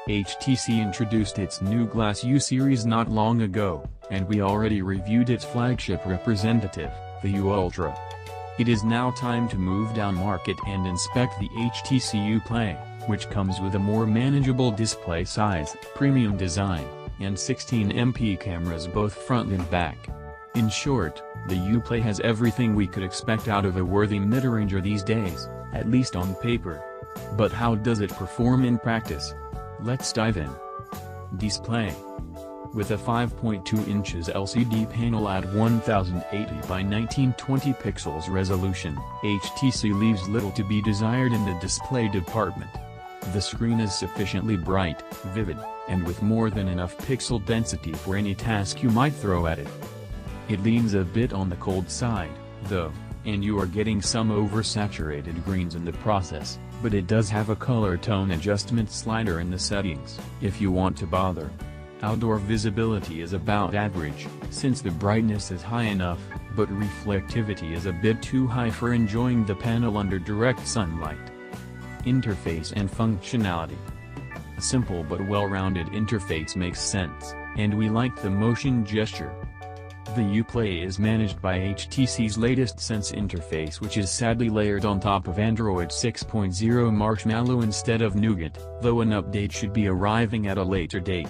HTC introduced its new Glass U series not long ago, and we already reviewed its flagship representative, the U Ultra. It is now time to move down market and inspect the HTC U Play, which comes with a more manageable display size, premium design, and 16MP cameras both front and back. In short, the U Play has everything we could expect out of a worthy mid-ranger these days, at least on paper. But how does it perform in practice? Let's dive in. Display. With a 5.2 inches LCD panel at 1080 by 1920 pixels resolution, HTC leaves little to be desired in the display department. The screen is sufficiently bright, vivid, and with more than enough pixel density for any task you might throw at it. It leans a bit on the cold side, though, and you are getting some oversaturated greens in the process, but it does have a color tone adjustment slider in the settings, if you want to bother. Outdoor visibility is about average, since the brightness is high enough, but reflectivity is a bit too high for enjoying the panel under direct sunlight. Interface and functionality. A simple but well-rounded interface makes sense, and we like the motion gesture. The U Play is managed by HTC's latest Sense interface, which is sadly layered on top of Android 6.0 Marshmallow instead of Nougat, though an update should be arriving at a later date.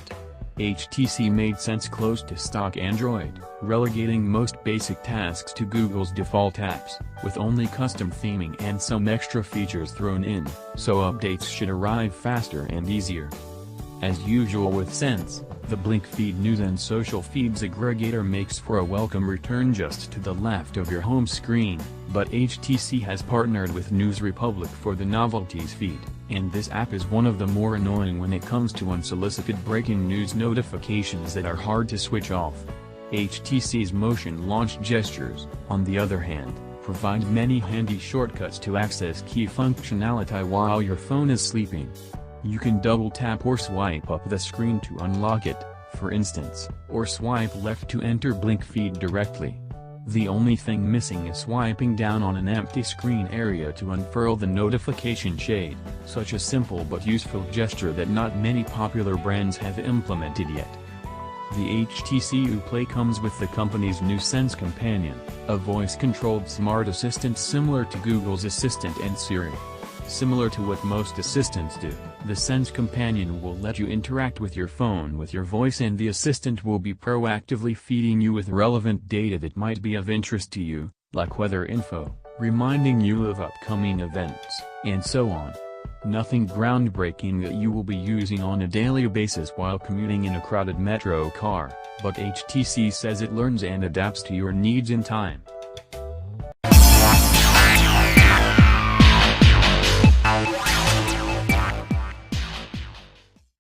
HTC made Sense close to stock Android, relegating most basic tasks to Google's default apps, with only custom theming and some extra features thrown in, so updates should arrive faster and easier. As usual with Sense, the Blink Feed news and social feeds aggregator makes for a welcome return just to the left of your home screen, but HTC has partnered with News Republic for the Novelties feed, and this app is one of the more annoying when it comes to unsolicited breaking news notifications that are hard to switch off. HTC's motion launch gestures, on the other hand, provide many handy shortcuts to access key functionality while your phone is sleeping. You can double tap or swipe up the screen to unlock it, for instance, or swipe left to enter Blink Feed directly. The only thing missing is swiping down on an empty screen area to unfurl the notification shade, such a simple but useful gesture that not many popular brands have implemented yet. The HTC U Play comes with the company's new Sense Companion, a voice-controlled smart assistant similar to Google's Assistant and Siri. Similar to what most assistants do, the Sense Companion will let you interact with your phone with your voice, and the assistant will be proactively feeding you with relevant data that might be of interest to you, like weather info, reminding you of upcoming events, and so on. Nothing groundbreaking that you will be using on a daily basis while commuting in a crowded metro car, but HTC says it learns and adapts to your needs in time.